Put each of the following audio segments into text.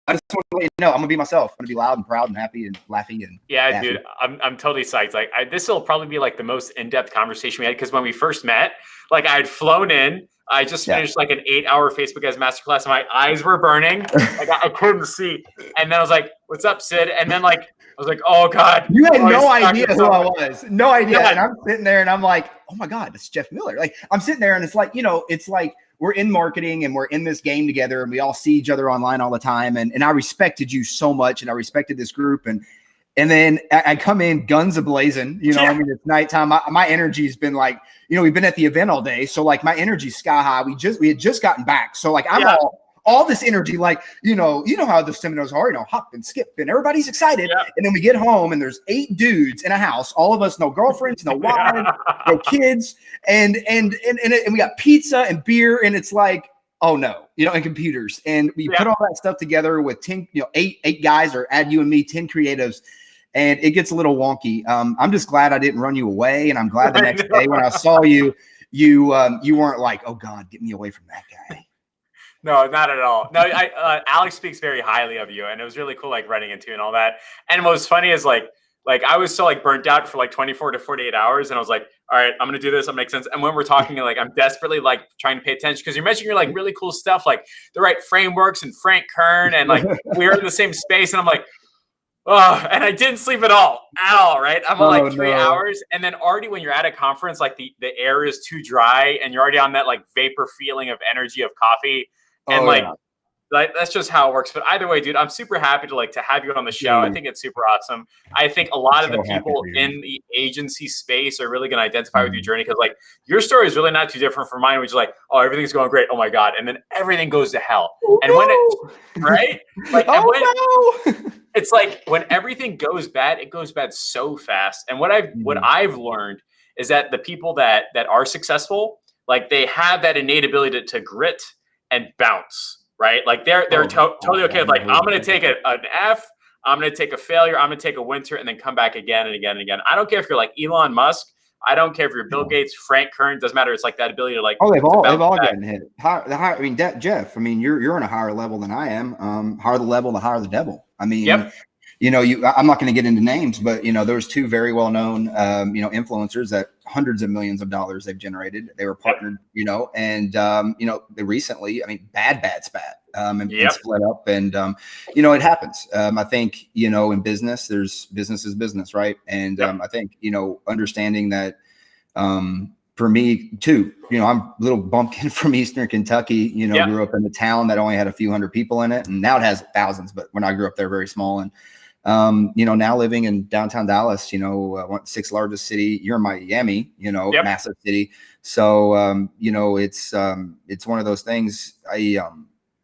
I just want to let you know, I'm gonna be myself. I'm gonna be loud and proud and happy and laughing and yeah, dude. I'm totally psyched. Like, this will probably be like the most in-depth conversation we had, because when we first met, like, I had flown in. I just finished like an 8-hour Facebook Ads masterclass, and my eyes were burning. Like, I couldn't see. And then I was like, "What's up, Sid?" And then like I was like, "Oh God." You had no idea who I was. No idea. And I'm sitting there and I'm like, "Oh my God, that's Jeff Miller." Like, I'm sitting there and it's like, it's like we're in marketing and we're in this game together and we all see each other online all the time. And I respected you so much and I respected this group. And then I come in guns a-blazing, I mean, it's nighttime. My energy's been like, we've been at the event all day. So like my energy's sky high. We had just gotten back. So like I'm all this energy, like, you know how the seminars are, hop and skip and everybody's excited. Yeah. And then we get home and there's 8 dudes in a house, all of us, no girlfriends, no wives, no kids. And we got pizza and beer. And it's like, oh no, and computers. And we put all that stuff together with 10, 8 guys, or add you and me, 10 creatives. And it gets a little wonky. I'm just glad I didn't run you away. And I'm glad the next day when I saw you, you weren't like, oh God, get me away from that guy. No, not at all. No, Alex speaks very highly of you, and it was really cool, like, running into you and all that. And what was funny is like I was so like burnt out for like 24 to 48 hours, and I was like, all right, I'm gonna do this. That makes sense. And when we're talking, like, I'm desperately like trying to pay attention, because you're mentioning like really cool stuff, like the right frameworks and Frank Kern, and like we're in the same space, and I'm like, oh, and I didn't sleep at all, right? I'm on like 3 hours. And then already when you're at a conference, like the air is too dry and you're already on that like vapor feeling of energy of coffee. And like that's just how it works. But either way, dude, I'm super happy to have you on the show. I think it's super awesome. I think a lot of the people in the agency space are really going to identify with your journey, because like your story is really not too different from mine, which is like, oh, everything's going great. Oh my God. And then everything goes to hell. And when right? Like, it's like when everything goes bad, it goes bad so fast. And what I've learned is that the people that are successful, like, they have that innate ability to grit and bounce. Right? Like they're totally okay with like, I'm going to take an F, I'm going to take a failure, I'm going to take a winter, and then come back again and again and again. I don't care if you're like Elon Musk. I don't care if you're Bill Gates, Frank Kern, doesn't matter. It's like that ability to like. Oh, they've all gotten hit. I mean, Jeff, I mean, you're on a higher level than I am. Higher the level, the higher the devil. I mean, I'm not going to get into names, but there's 2 very well-known, influencers that hundreds of millions of dollars they've generated. They were partnered, and they recently, I mean, bad spat, and split up, and it happens. I think in business, there's business is business, right? And I think understanding that. For me too, I'm a little bumpkin from Eastern Kentucky, grew up in a town that only had a few hundred people in it, and now it has thousands, but when I grew up there, very small. And now living in downtown Dallas, 6th largest city. You're in Miami, massive city. So it's one of those things. I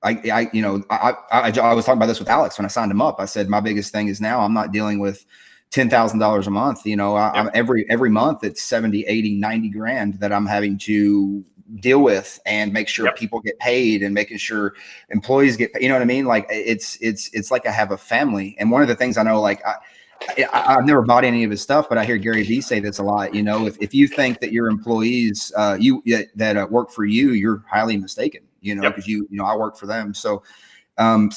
was talking about this with Alex when I signed him up. I said my biggest thing is now I'm not dealing with $10,000 a month. I'm every month it's 70, 80, 90 grand that I'm having to deal with and make sure people get paid and making sure employees get paid. You know what I mean? Like it's like I have a family. And one of the things I know, like I've never bought any of his stuff, but I hear Gary Vee say this a lot. If you think that your employees, that work for you, you're highly mistaken, because I work for them. So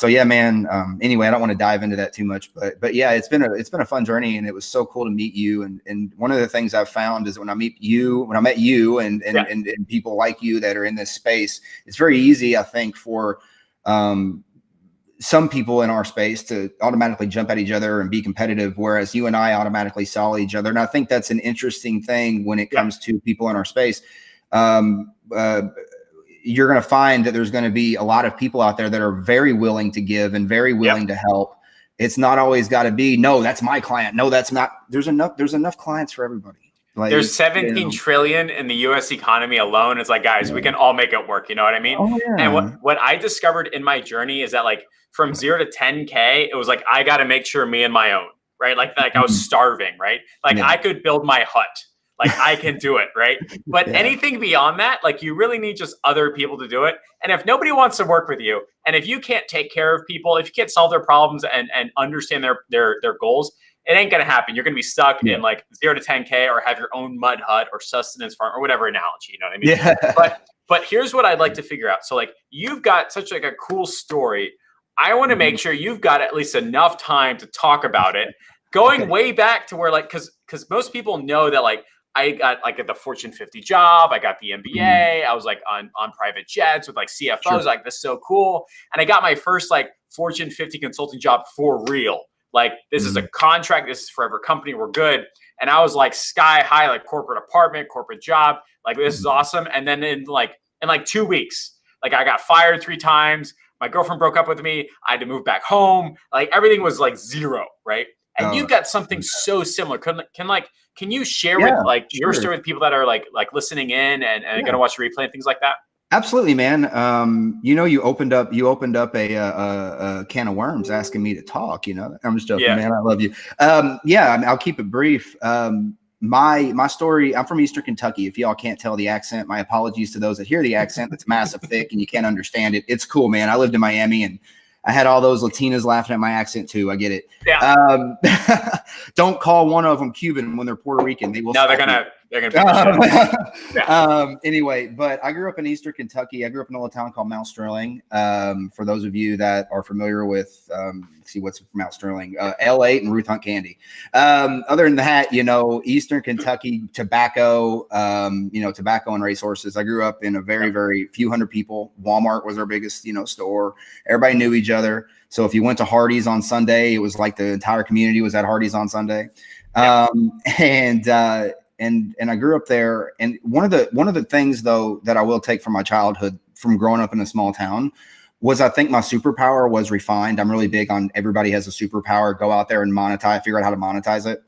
yeah, man. Anyway, I don't want to dive into that too much, but yeah, it's been a fun journey, and it was so cool to meet you. And one of the things I've found is when I met you and people like you that are in this space, it's very easy, I think, for some people in our space to automatically jump at each other and be competitive, whereas you and I automatically saw each other. And I think that's an interesting thing when it comes to people in our space. You're going to find that there's going to be a lot of people out there that are very willing to give and very willing to help. It's not always got to be, no, that's my client. No, that's not. There's enough clients for everybody. Like, there's 17 trillion in the US economy alone. It's like, guys, we can all make it work. You know what I mean? Oh, yeah. And what I discovered in my journey is that, like, from 0 to 10K, it was like, I got to make sure me and my own, right? Like I was starving, right? Like I could build my hut. Like I can do it, right? But anything beyond that, like you really need just other people to do it. And if nobody wants to work with you, and if you can't take care of people, if you can't solve their problems and understand their goals, it ain't gonna happen. You're gonna be stuck in like 0 to 10K, or have your own mud hut or sustenance farm or whatever analogy, you know what I mean? But here's what I'd like to figure out. So like you've got such like a cool story I want to make sure you've got at least enough time to talk about it. Going way back to where like, because most people know that like I got like at the Fortune 50 job, I got the MBA, I was like on private jets with like CFOs, like this is so cool. And I got my first like Fortune 50 consulting job for real. Like this is a contract, this is forever company, we're good. And I was like sky high, like corporate apartment, corporate job, like this is awesome. And then in like 2 weeks, like I got fired 3 times. My girlfriend broke up with me. I had to move back home. Like everything was like zero, right? And you got something so similar. Can you share with like your story with people that are like listening in and gonna watch the replay and things like that? Absolutely, man. You opened up a can of worms asking me to talk. I'm just joking, man. I love you. I'll keep it brief. My story, I'm from Eastern Kentucky. If y'all can't tell the accent, my apologies to those that hear the accent. That's massive thick and you can't understand it. It's cool, man. I lived in Miami and I had all those Latinas laughing at my accent too. I get it. Yeah. Don't call one of them Cuban when they're Puerto Rican. They will. No, they're gonna. Anyway, but I grew up in Eastern Kentucky. I grew up in a little town called Mount Sterling. For those of you that are familiar with, see what's Mount Sterling, L8 and Ruth Hunt Candy. Other than that, Eastern Kentucky, tobacco, tobacco and racehorses. I grew up in a very, very few hundred people. Walmart was our biggest, store. Everybody knew each other. So if you went to Hardee's on Sunday, it was like the entire community was at Hardee's on Sunday. And I grew up there. And one of the things though that I will take from my childhood, from growing up in a small town, was I think my superpower was refined. I'm really big on everybody has a superpower. Go out there and figure out how to monetize it.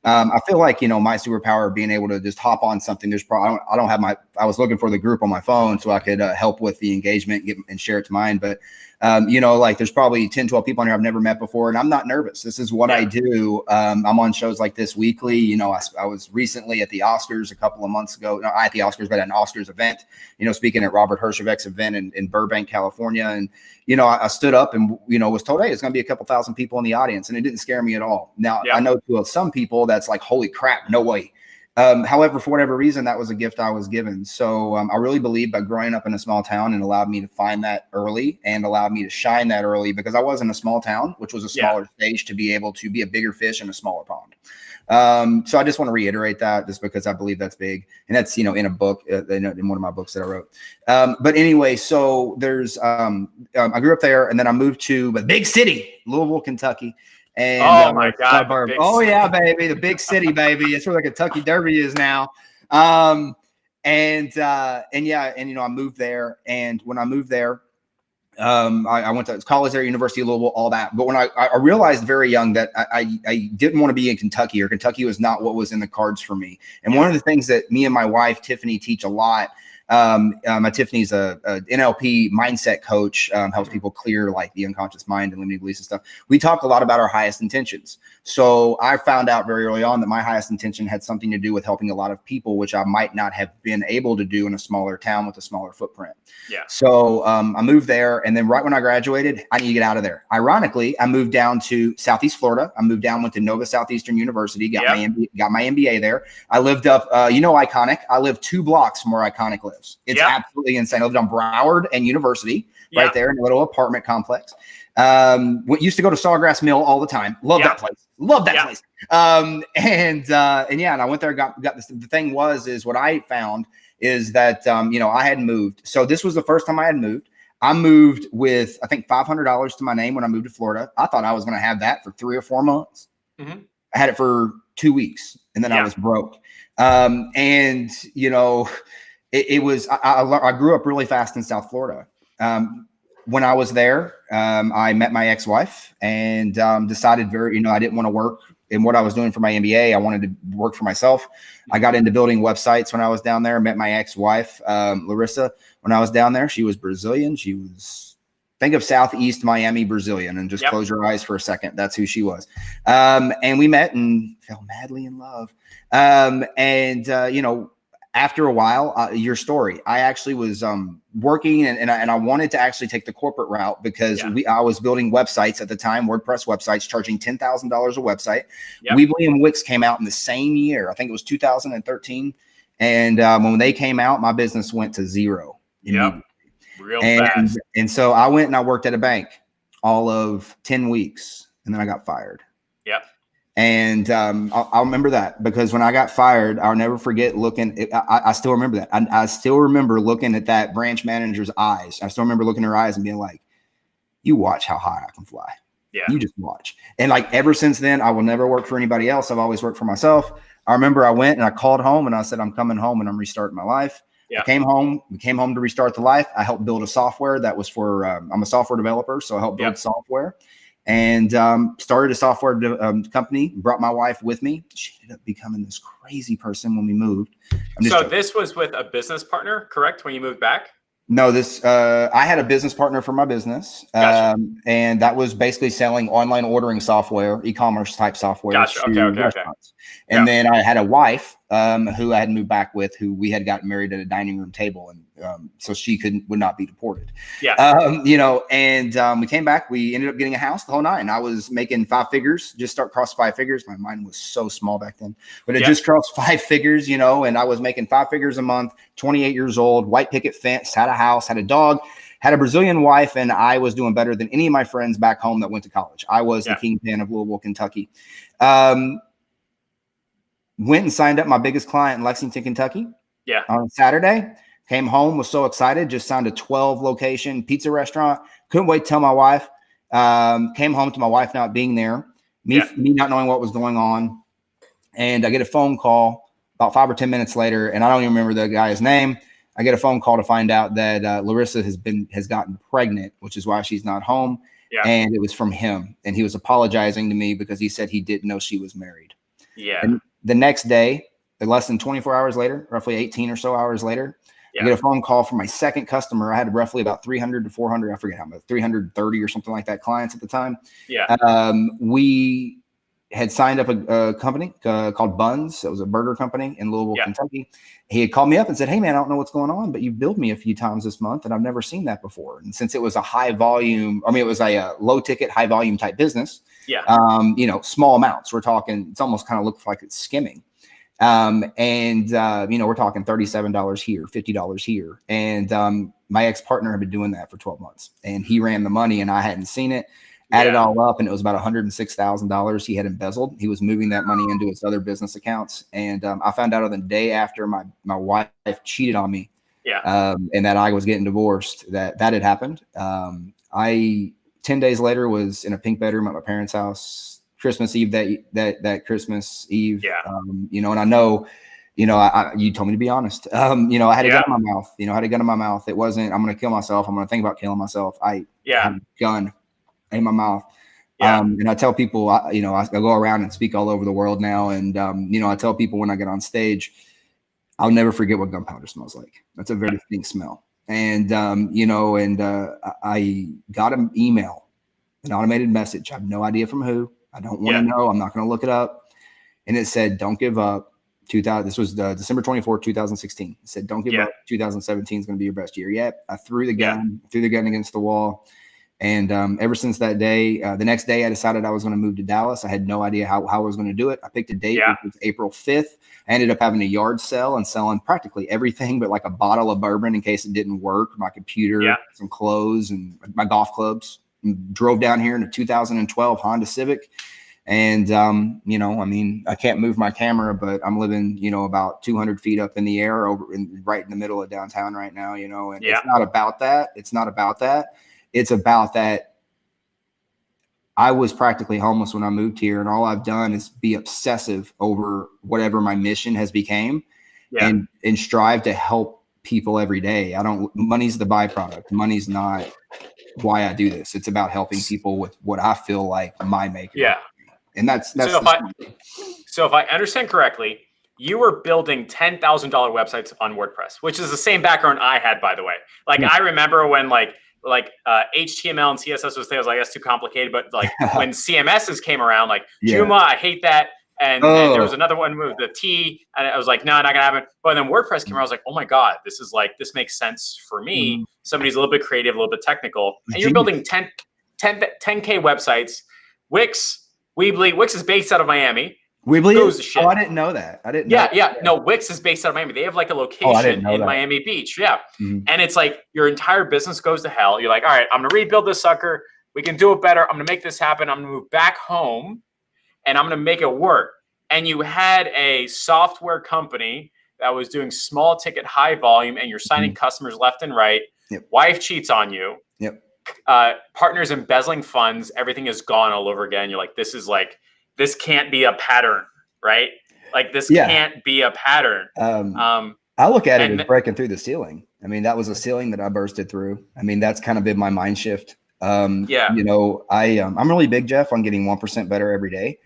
I feel like, my superpower being able to just hop on something. I was looking for the group on my phone so I could help with the engagement and share it to mine. But there's probably 10, 12 people on here I've never met before, and I'm not nervous. This is what I do. I'm on shows like this weekly. I was recently at the Oscars a couple of months ago, not at the Oscars, but at an Oscars event, speaking at Robert Herjavec's event in Burbank, California. And, I stood up and, was told, hey, it's going to be a couple thousand people in the audience. And it didn't scare me at all. Now, I know to some people that's like, holy crap, no way. However, for whatever reason, that was a gift I was given. So I really believe by growing up in a small town and allowed me to find that early and allowed me to shine that early, because I was in a small town, which was a smaller stage, to be able to be a bigger fish in a smaller pond. So I just want to reiterate that just because I believe that's big. And that's, in a book, in one of my books that I wrote. But anyway, so there's, I grew up there and then I moved to the big city, Louisville, Kentucky. And, oh my God! Yeah, baby, the big city, baby. It's where the Kentucky Derby is now. I moved there. And when I moved there, I went to college there, University of Louisville, all that. But when I realized very young that I didn't want to be in Kentucky, or Kentucky was not what was in the cards for me. And one of the things that me and my wife Tiffany teach a lot. Tiffany's a NLP mindset coach, helps people clear like the unconscious mind and limiting beliefs and stuff. We talk a lot about our highest intentions. So I found out very early on that my highest intention had something to do with helping a lot of people, which I might not have been able to do in a smaller town with a smaller footprint. Yeah. So I moved there, and then right when I graduated, I need to get out of there. Ironically, I moved down to Southeast Florida. went to Nova Southeastern University, got my MBA there. I lived up, Iconic. I lived 2 blocks from where Iconic lives. It's absolutely insane. I lived on Broward and University right there in a little apartment complex. Used to go to Sawgrass Mill all the time. Love that place. Place. And I went there, got this. The thing is what I found is that, I had moved. So this was the first time I had moved. I moved with, I think, $500 to my name when I moved to Florida. I thought I was going to have that for 3 or 4 months. Mm-hmm. I had it for 2 weeks and then I was broke. It was, I grew up really fast in South Florida. When I was there, I met my ex-wife and decided I didn't want to work in what I was doing for my MBA. I wanted to work for myself. I got into building websites when I was down there. Met my ex-wife, Larissa, when I was down there. She was Brazilian. She was, think of Southeast Miami Brazilian, and just close your eyes for a second. That's who she was. And we met and fell madly in love. After a while, your story, I actually was working and I wanted to actually take the corporate route because I was building websites at the time, WordPress websites, charging $10,000 a website. Weebly and Wix came out in the same year. I think it was 2013. And when they came out, my business went to zero. Real fast. And so I went and I worked at a bank. all of 10 weeks. And then I got fired. Yeah. And I'll remember that, because when I got fired, I'll never forget looking. I still remember that. I still remember looking at that branch manager's eyes. I still remember looking at her eyes and being like, you watch how high I can fly. Yeah. You just watch. And like ever since then, I will never work for anybody else. I've always worked for myself. I remember I went and I called home and I said, I'm coming home and I'm restarting my life. Yeah. I came home. We came home to restart the life. I helped build a software that was for, I'm a software developer. So I helped build software. And started a software company, brought my wife with me. She ended up becoming this crazy person when we moved. So this was with a business partner, correct, when you moved back? No, I had a business partner for my business. Gotcha. And that was basically selling online ordering software, e-commerce type software. Gotcha. Okay. And then I had a wife who I had moved back with, who we had gotten married at a dining room table. And so she would not be deported. Yeah. We came back, we ended up getting a house, the whole nine. I was making 5 figures, just crossed 5 figures. My mind was so small back then, but it just crossed 5 figures, and I was making 5 figures a month, 28 years old, white picket fence, had a house, had a dog, had a Brazilian wife, and I was doing better than any of my friends back home that went to college. I was the kingpin of Louisville, Kentucky. Went and signed up my biggest client in Lexington, Kentucky. Yeah. On Saturday. Came home, was so excited, just signed a 12 location pizza restaurant. Couldn't wait to tell my wife. Came home to my wife not being there, me not knowing what was going on. And I get a phone call about 5 or 10 minutes later, and I don't even remember the guy's name. I get a phone call to find out that Larissa has gotten pregnant, which is why she's not home. Yeah. And it was from him. And he was apologizing to me because he said he didn't know she was married. Yeah. And the next day, less than 24 hours later, roughly 18 or so hours later, I get a phone call from my second customer. I had roughly about 300 to 400, I forget how much, 330 or something like that clients at the time. Yeah. We had signed up a company called Buns. It was a burger company in Louisville, Kentucky. He had called me up and said, hey man, I don't know what's going on, but you've billed me a few times this month and I've never seen that before. And since it was a high volume, it was a low ticket, high volume type business. Yeah. Small amounts. We're talking, it's almost kind of looked like it's skimming. We're talking $37 here, $50 here. And my ex-partner had been doing that for 12 months and he ran the money and I hadn't seen it. Added all up, and it was about $106,000 he had embezzled. He was moving that money into his other business accounts. And I found out on the day after my wife cheated on me, and that I was getting divorced, that had happened. 10 days later was in a pink bedroom at my parents' house, Christmas Eve, that Christmas Eve. And I know, you told me to be honest. I had a gun in my mouth. It wasn't, I'm going to kill myself. I'm going to think about killing myself. I had a gun in my mouth. And I tell people, I go around and speak all over the world now. And, I tell people when I get on stage, I'll never forget what gunpowder smells like. That's a very distinct smell. And, I got an email, an automated message. I have no idea from who. I don't want to know. I'm not going to look it up. And it said, don't give up. This was December 24th, 2016. It said, don't give up. 2017 is going to be your best year yet. I threw the gun against the wall. And ever since that day, the next day I decided I was going to move to Dallas. I had no idea how I was going to do it. I picked a date, which was April 5th. I ended up having a yard sale and selling practically everything but like a bottle of bourbon in case it didn't work, my computer, some clothes, and my golf clubs. And drove down here in a 2012 Honda Civic. And, I can't move my camera, but I'm living, about 200 feet up in the air right in the middle of downtown right now, and it's not about that. It's not about that. It's about that I was practically homeless when I moved here, and all I've done is be obsessive over whatever my mission has became and strive to help people every day. Money's the byproduct. Money's not why I do this. It's about helping people with what I feel like my maker. Yeah. And that's so if I understand correctly, you were building $10,000 websites on WordPress, which is the same background I had, by the way. Like I remember when HTML and CSS was that's too complicated. But like when CMSs came around, like Joomla, I hate that. And there was another one with the T, and I was like, no, not gonna happen. But then WordPress came around, I was like, oh my God, this makes sense for me. Somebody's a little bit creative, a little bit technical. And you're building 10K websites. Wix is based out of Miami. Weebly? Oh, I didn't know that. I didn't know that. No, Wix is based out of Miami. They have like a location in Miami Beach. Yeah. Mm-hmm. And it's like your entire business goes to hell. You're like, all right, I'm going to rebuild this sucker. We can do it better. I'm going to make this happen. I'm going to move back home and I'm going to make it work. And you had a software company that was doing small ticket, high volume, and you're signing customers left and right. Yep. Wife cheats on you. Yep. Partners embezzling funds. Everything is gone all over again. You're like, this can't be a pattern, right? Like this can't be a pattern. I look at it as breaking through the ceiling. I mean, that was a ceiling that I bursted through. I mean, that's kind of been my mind shift. You know, I'm really big, Jeff, on getting 1% better every day.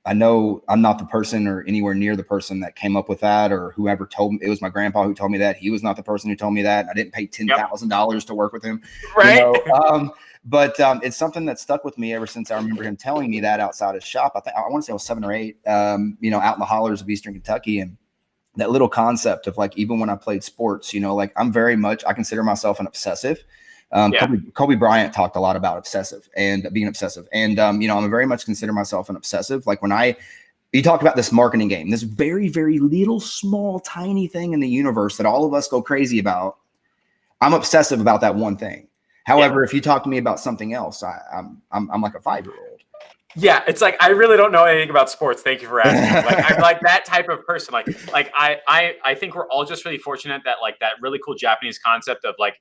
I know I'm not the person or anywhere near the person that came up with that, or whoever told me. It was my grandpa who told me that. He was not the person who told me that. I didn't pay $10,000 to work with him. Right. You know? But it's something that stuck with me ever since I remember him telling me that outside his shop. I want to say I was 7 or 8, you know, out in the hollers of Eastern Kentucky. And that little concept of like, even when I played sports, you know, like I consider myself an obsessive. Kobe Bryant talked a lot about obsessive and being obsessive. And, you know, I'm very much consider myself an obsessive. Like you talk about this marketing game, this very, very little, small, tiny thing in the universe that all of us go crazy about. I'm obsessive about that one thing. However, if you talk to me about something else, I'm like a 5-year-old. Yeah, it's like I really don't know anything about sports. Thank you for asking. Like I'm like that type of person. Like I think we're all just really fortunate that like that really cool Japanese concept of like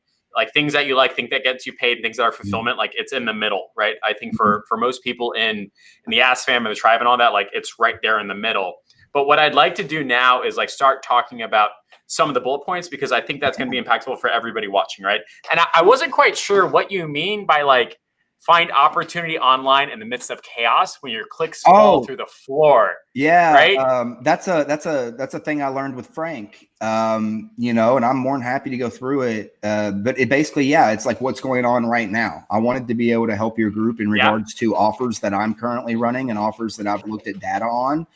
things that you like, think that gets you paid, things that are fulfillment, like it's in the middle, right? I think for most people in the Ass Fam and the tribe and all that, like it's right there in the middle. But what I'd like to do now is like start talking about some of the bullet points, because I think that's going to be impactful for everybody watching, right? And I wasn't quite sure what you mean by like find opportunity online in the midst of chaos when your clicks fall through the floor. Yeah. Right. That's a thing I learned with Frank, you know, and I'm more than happy to go through it. But it basically, it's like what's going on right now. I wanted to be able to help your group in regards to offers that I'm currently running and offers that I've looked at data on.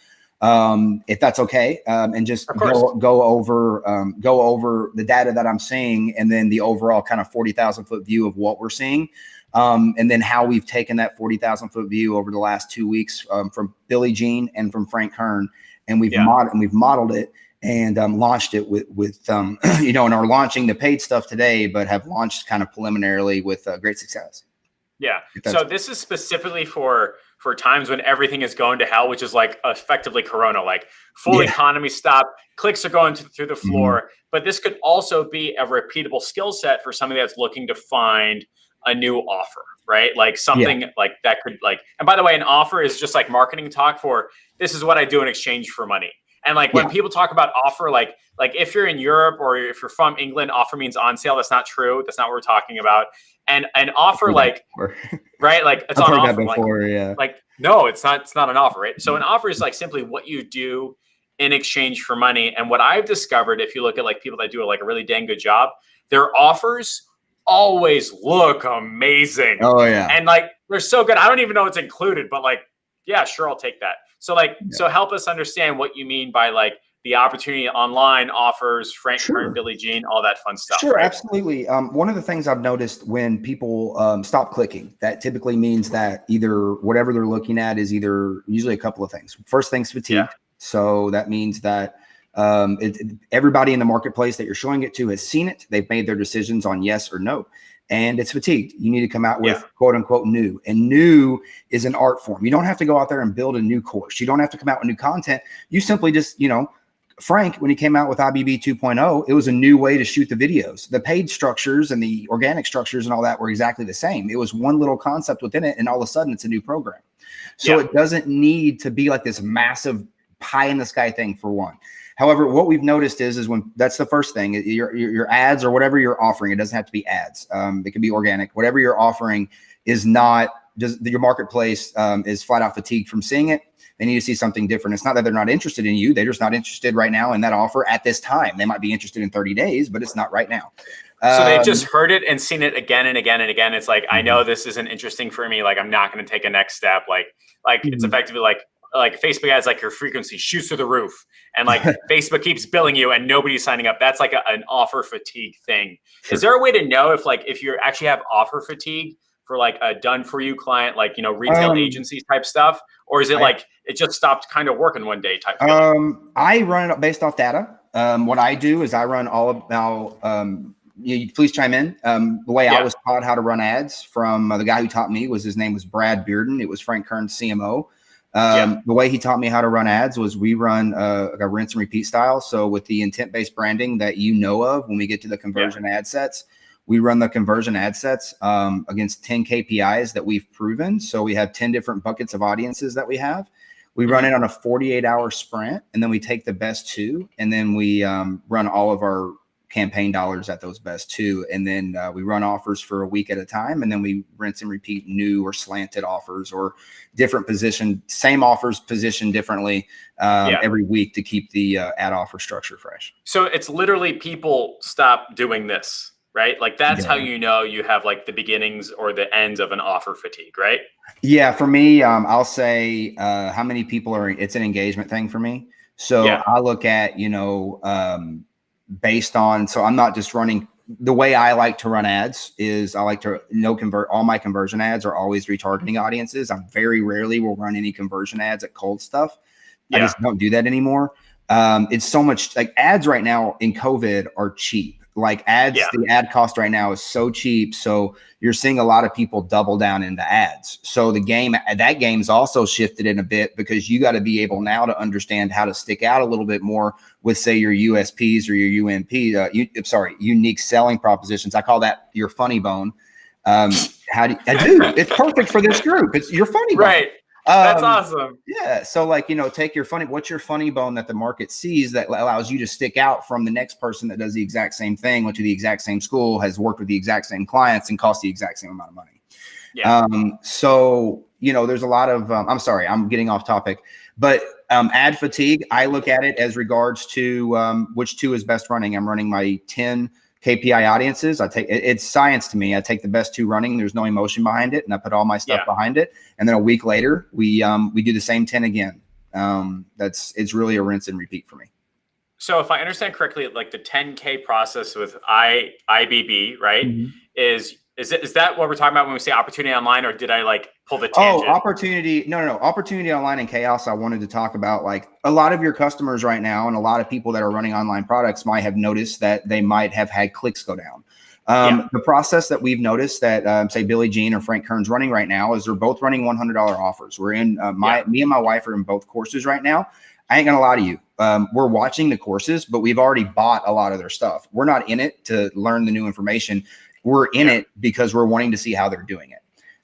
If that's okay. And just go over the data that I'm seeing, and then the overall kind of 40,000 foot view of what we're seeing. And then how we've taken that 40,000 foot view over the last 2 weeks from Billie Jean and from Frank Kern, and we've modeled it and launched it with you know, and are launching the paid stuff today, but have launched kind of preliminarily with great success. Yeah. So this is specifically for times when everything is going to hell, which is like effectively Corona, like full economy stop, clicks are going through the floor. But this could also be a repeatable skill set for somebody that's looking to find a new offer, right? Like something like that could like, and by the way, an offer is just like marketing talk for this is what I do in exchange for money. And like when people talk about offer, like if you're in Europe or if you're from England, offer means on sale. That's not true. That's not what we're talking about. And an offer, like, right? Like it's on offer. Like, no, it's not an offer, right? So an offer is like simply what you do in exchange for money. And what I've discovered, if you look at like people that do like a really dang good job, their offers always look amazing. Oh yeah. And like, they're so good. I don't even know what's included, but like, yeah, sure. I'll take that. So like, so help us understand what you mean by like the opportunity online offers, Frank Kern, Billie Jean, all that fun stuff. Sure. Right? Absolutely. One of the things I've noticed when people stop clicking, that typically means that either whatever they're looking at is either usually a couple of things. First thing's fatigue. Yeah. So that means that everybody in the marketplace that you're showing it to has seen it. They've made their decisions on yes or no, and it's fatigued. You need to come out with quote unquote new, and new is an art form. You don't have to go out there and build a new course. You don't have to come out with new content. You simply just, you know, Frank, when he came out with IBB 2.0, it was a new way to shoot the videos. The paid structures and the organic structures and all that were exactly the same. It was one little concept within it, and all of a sudden it's a new program. So it doesn't need to be like this massive pie in the sky thing for one. However, what we've noticed is when that's the first thing, your ads or whatever you're offering, it doesn't have to be ads. It can be organic. Whatever you're offering is not just your marketplace is flat out fatigued from seeing it. They need to see something different. It's not that they're not interested in you. They're just not interested right now in that offer at this time. They might be interested in 30 days, but it's not right now. So they've just heard it and seen it again and again and again. It's like, I know this isn't interesting for me. Like, I'm not going to take a next step. Like it's effectively like Facebook ads, like your frequency shoots through the roof, and like Facebook keeps billing you and nobody's signing up. That's like an offer fatigue thing. Sure. Is there a way to know if you actually have offer fatigue for like a done for you client, like, you know, retail agencies type stuff? Or is it like it just stopped kind of working one day type feeling? I run it based off data. What I do is I run all of now please chime in. The way I was taught how to run ads from the guy who taught me his name was Brad Bearden. It was Frank Kern's CMO. The way he taught me how to run ads was we run a rinse and repeat style. So with the intent-based branding that you know of, when we get to the conversion ad sets, we run the conversion ad sets against 10 KPIs that we've proven. So we have 10 different buckets of audiences that we have. We run it on a 48-hour sprint, and then we take the best 2, and then we run all of our campaign dollars at those best 2, and then we run offers for a week at a time, and then we rinse and repeat new or slanted offers or different position, same offers positioned differently every week to keep the ad offer structure fresh. So it's literally people stop doing this, right? Like that's how you know you have like the beginnings or the ends of an offer fatigue, right? Yeah, for me, I'll say how many people are. It's an engagement thing for me. So I look at based on. So I'm not just running. The way I like to run ads is I like to convert. All my conversion ads are always retargeting audiences. I very rarely will run any conversion ads at cold stuff. I just don't do that anymore. It's so much like ads right now in COVID are cheap. Like ads, the ad cost right now is so cheap. So you're seeing a lot of people double down into ads. So that game's also shifted in a bit because you got to be able now to understand how to stick out a little bit more with, say, your USPs or your unique selling propositions. I call that your funny bone. It's perfect for this group. It's your funny bone. Right. That's awesome. Yeah. So take what's your funny bone that the market sees that allows you to stick out from the next person that does the exact same thing, went to the exact same school, has worked with the exact same clients and costs the exact same amount of money. Yeah. So, there's a lot of, I'm sorry, I'm getting off topic, but ad fatigue, I look at it as regards to which 2 is best running. I'm running my 10 KPI audiences. It's science to me. I take the best 2 running. There's no emotion behind it, and I put all my stuff behind it. And then a week later, we do the same 10 again. It's really a rinse and repeat for me. So if I understand correctly, like the 10K process with IBB, right? Mm-hmm. Is that what we're talking about when we say opportunity online, or did I pull the tangent? Oh, opportunity. No. Opportunity online and chaos. I wanted to talk about a lot of your customers right now and a lot of people that are running online products might have noticed that they might have had clicks go down. The process that we've noticed that say Billy Jean or Frank Kern's running right now is they're both running $100 offers. We're in me and my wife are in both courses right now. I ain't gonna lie to you. We're watching the courses, but we've already bought a lot of their stuff. We're not in it to learn the new information. We're in it because we're wanting to see how they're doing it.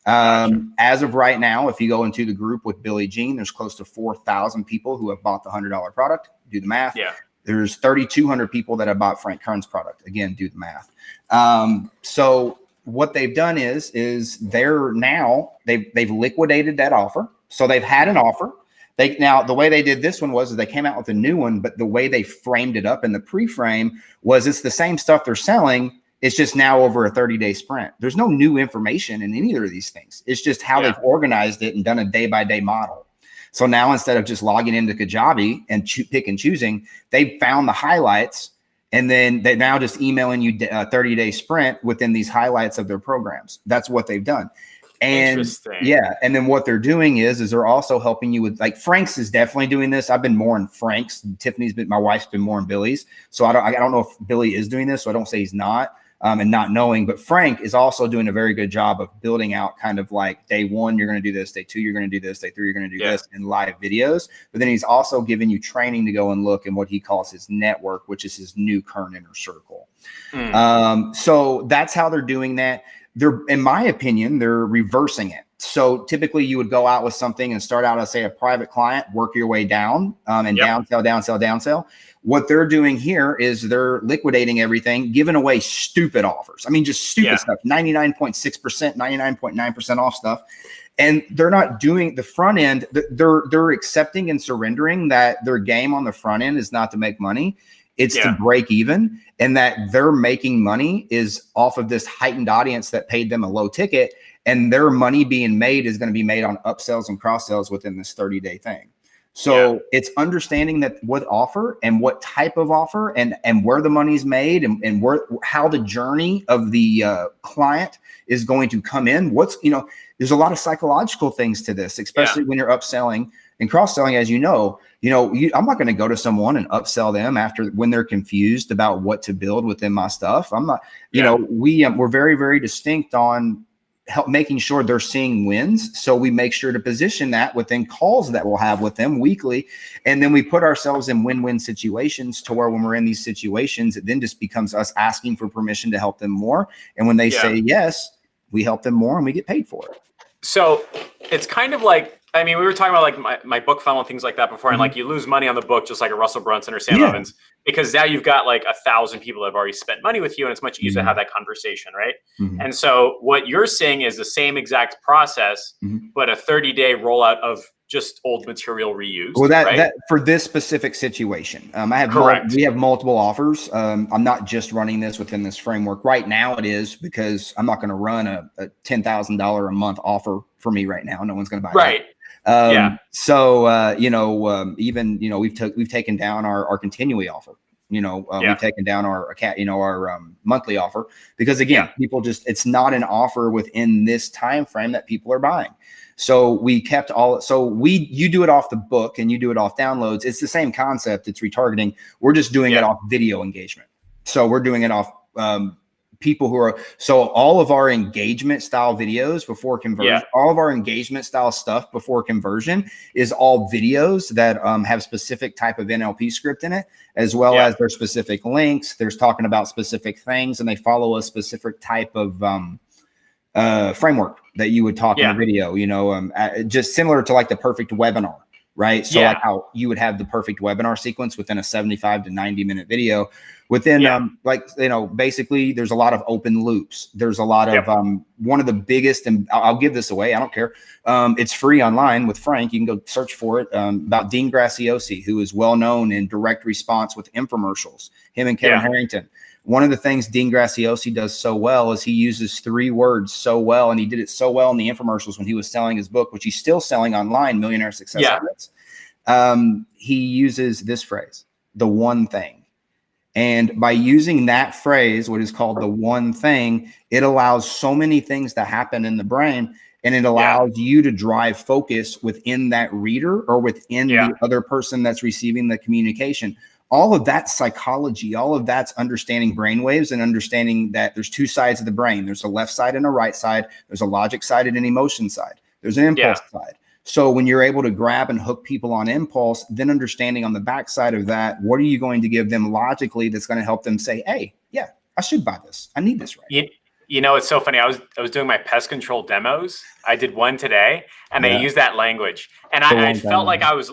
As of right now, if you go into the group with Billy Jean, there's close to 4,000 people who have bought the $100 product. Do the math. Yeah. There's 3,200 people that have bought Frank Kern's product. Again, do the math. So what they've done is they're now they've liquidated that offer. So they've had an offer. Now the way they did this one was they came out with a new one, but the way they framed it up in the pre-frame was it's the same stuff they're selling. It's just now over a 30-day sprint. There's no new information in either of these things. It's just how they've organized it and done a day-by-day model. So now instead of just logging into Kajabi and pick and choosing, they found the highlights, and then they're now just emailing you a 30-day sprint within these highlights of their programs. That's what they've done. And and then what they're doing is they're also helping you with Frank's is definitely doing this. I've been more in Frank's. My wife's been more in Billy's. So I don't know if Billy is doing this. So I don't say he's not. And not knowing, but Frank is also doing a very good job of building out kind of day 1, you're going to do this, day 2, you're going to do this, day 3, you're going to do this in live videos. But then he's also giving you training to go and look in what he calls his network, which is his new Kern inner circle. So that's how they're doing that. In my opinion, they're reversing it. So typically you would go out with something and start out as, say, a private client, work your way down and downsell. What they're doing here is they're liquidating everything, giving away stupid offers. I mean, just stupid stuff, 99.6%, 99.9% off stuff. And they're not doing the front end. They're accepting and surrendering that their game on the front end is not to make money. It's to break even, and that they're making money is off of this heightened audience that paid them a low ticket, and their money being made is going to be made on upsells and cross sells within this 30-day thing. So it's understanding that what offer and what type of offer and where the money's made and how the journey of the client is going to come in. There's a lot of psychological things to this, especially when you're upselling And cross-selling, as I'm not going to go to someone and upsell them after when they're confused about what to build within my stuff. I'm not, we're very, very distinct on making sure they're seeing wins. So we make sure to position that within calls that we'll have with them weekly. And then we put ourselves in win-win situations to where when we're in these situations, it then just becomes us asking for permission to help them more. And when they say yes, we help them more and we get paid for it. So it's kind of like, I mean, we were talking about like my book funnel and things like that before, and like you lose money on the book, just like a Russell Brunson or Sam Evans, because now you've got like 1,000 people that have already spent money with you, and it's much easier to have that conversation, right? And so what you're saying is the same exact process, but a 30-day rollout of just old material reused. Well, that for this specific situation, we have multiple offers. I'm not just running this within this framework right now. It is because I'm not going to run a $10,000 a month offer for me right now. No one's going to buy it. Right. So, we've taken down our continually offer, we've taken down our monthly offer because again, people it's not an offer within this time frame that people are buying. So we kept you do it off the book and you do it off downloads. It's the same concept. It's retargeting. We're just doing it off video engagement. So we're doing it off, people who are, so all of our engagement style videos before conversion, all of our engagement style stuff before conversion is all videos that have specific type of NLP script in it, as well as their specific links. There's talking about specific things and they follow a specific type of framework that you would talk in a video, just similar to like the perfect webinar. Right. So like how you would have the perfect webinar sequence within a 75 to 90 minute video within, basically there's a lot of open loops. There's a lot of, one of the biggest, and I'll give this away. I don't care. It's free online with Frank. You can go search for it, about Dean Graziosi, who is well known in direct response with infomercials, him and Kevin Harrington. One of the things Dean Graziosi does so well is he uses 3 words so well, and he did it so well in the infomercials when he was selling his book, which he's still selling online, Millionaire Success Habits. He uses this phrase, the one thing. And by using that phrase, what is called the one thing, it allows so many things to happen in the brain, and it allows you to drive focus within that reader or within the other person that's receiving the communication. All of that psychology, all of that's understanding brainwaves and understanding that there's 2 sides of the brain. There's a left side and a right side. There's a logic side and an emotion side. There's an impulse side. So when you're able to grab and hook people on impulse, then understanding on the backside of that, what are you going to give them logically that's going to help them say, hey, yeah, I should buy this. I need this right. It's so funny. I was doing my pest control demos. I did one today, and they used that language, and I felt like I was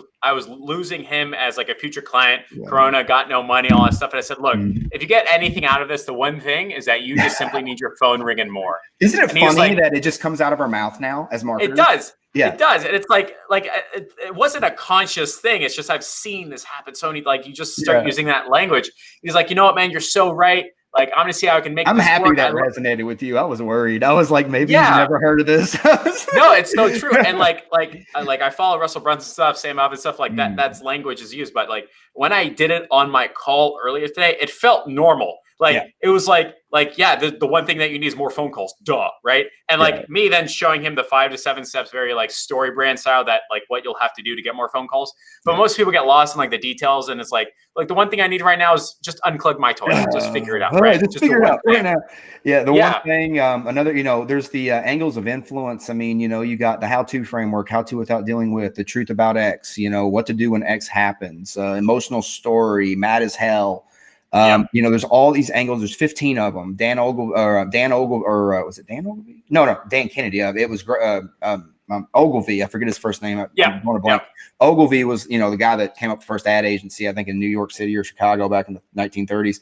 losing him as like a future client. Corona, got no money, all that stuff. And I said, look, if you get anything out of this, the one thing is that you just simply need your phone ringing more. Isn't it funny that it just comes out of our mouth now as marketers? It does. Yeah, it does. And it's like it wasn't a conscious thing. It's just I've seen this happen. So many, like you just start using that language. He's like, you know what, man, you're so right. Like, I'm going to see how I can make this work. I'm happy that resonated with you. I was worried. I was like, maybe you've never heard of this. No, it's so true. And like I follow Russell Brunson stuff, Sam Evans stuff like that. That's language is used. But like when I did it on my call earlier today, it felt normal. Like it was like the one thing that you need is more phone calls. Duh. Right. And like me then showing him the 5 to 7 steps, very like story brand style, that like what you'll have to do to get more phone calls. But most people get lost in like the details, and it's like the one thing I need right now is just unplug my toilet. Just figure it out. Right. Just figure it out right now. Yeah. The one thing, another, there's the angles of influence. I mean, you got the how-to framework, how to without dealing with, the truth about X, what to do when X happens, emotional story, mad as hell. There's all these angles. There's 15 of them. Dan was it Dan Ogilvy? No, Dan Kennedy. It was Ogilvy. I forget his first name. I'm going to blank. Ogilvy was, the guy that came up with the first ad agency, I think in New York City or Chicago back in the 1930s.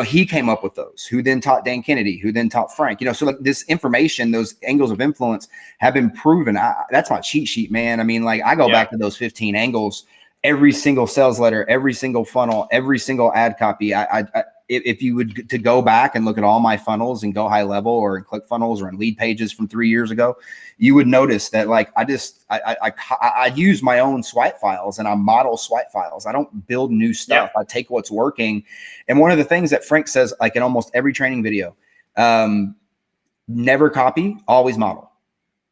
He came up with those, who then taught Dan Kennedy, who then taught Frank. So like this information, those angles of influence have been proven. That's my cheat sheet, man. I mean, like I go back to those 15 angles. Every single sales letter, every single funnel, every single ad copy. If you would to go back and look at all my funnels and go high level or in ClickFunnels or in lead pages from 3 years ago, you would notice that like I use my own swipe files and I model swipe files. I don't build new stuff. I take what's working. And one of the things that Frank says, like in almost every training video, never copy, always model.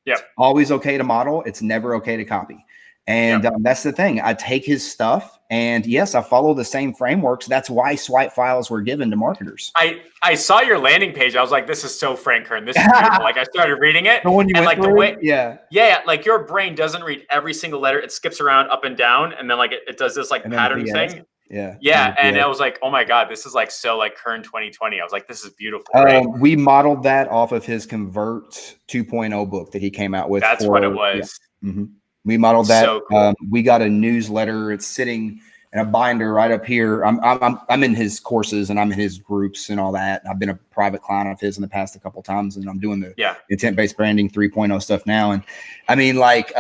Yep. It's always okay to model. It's never okay to copy. And that's the thing. I take his stuff, and yes, I follow the same frameworks. That's why swipe files were given to marketers. I saw your landing page. I was like, this is so Frank Kern. This is beautiful. Like I started reading it, The one you and went like through? the way, yeah, like your brain doesn't read every single letter. It skips around up and down, and then like it does this like And then the pattern PS. thing. Yeah. And I was like, oh my God, this is like so like Kern 2020. I was like, this is beautiful. Right? We modeled that off of his Convert 2.0 book that he came out with. That's what it was. Yeah. Mm-hmm. We modeled that. So cool. We got a newsletter. It's sitting in a binder right up here. I'm in his courses and I'm in his groups and all that. I've been a private client of his in the past a couple of times, and I'm doing the intent-based branding 3.0 stuff now. And I mean, like,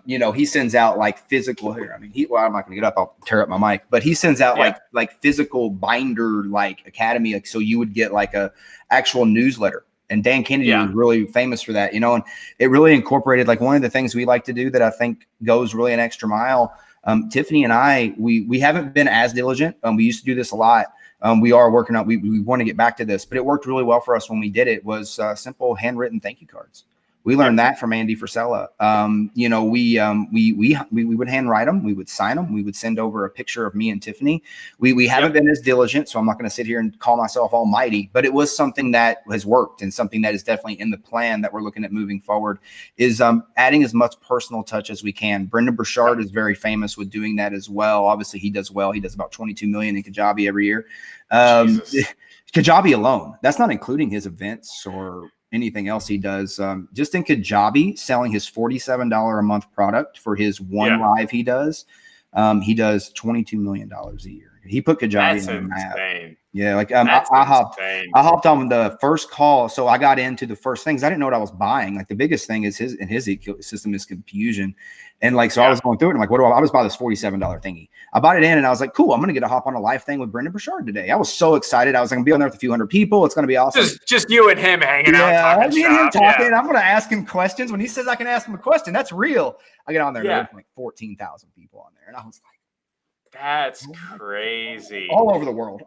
he sends out like physical here. I mean, I'm not going to get up. I'll tear up my mic, but he sends out like physical binder, like academy. Like, so you would get like a actual newsletter. And Dan Kennedy was really famous for that, and it really incorporated like one of the things we like to do that I think goes really an extra mile. Tiffany and I, we haven't been as diligent. We used to do this a lot. We are working on, we want to get back to this, but it worked really well for us when we did it. Was simple handwritten thank you cards. We learned that from Andy Frisella. We would handwrite them. We would sign them. We would send over a picture of me and Tiffany. We haven't been as diligent, so I'm not going to sit here and call myself almighty, but it was something that has worked, and something that is definitely in the plan that we're looking at moving forward is adding as much personal touch as we can. Brendan Burchard is very famous with doing that as well. Obviously, he does well. He does about 22 million in Kajabi every year. Kajabi alone, that's not including his events or anything else he does. Just in Kajabi, selling his $47 a month product for his one live he does $22 million a year. He put Kajabi on the map. Yeah, like I hopped on the first call, so I got into the first things. I didn't know what I was buying. Like the biggest thing is his ecosystem is confusion, and like so I was going through it. And I'm like, what do I was buy this $47 thingy? I bought it in, and I was like, cool, I'm gonna get a hop on a live thing with Brendan Burchard today. I was so excited. I was like, I'm gonna be on there with a few hundred people. It's gonna be awesome. Just you and him hanging out, talking. Me and him talking. Yeah. I'm gonna ask him questions. When he says I can ask him a question, that's real. I get on there, and there's like 14,000 people on there, and I was like, that's crazy. All over the world.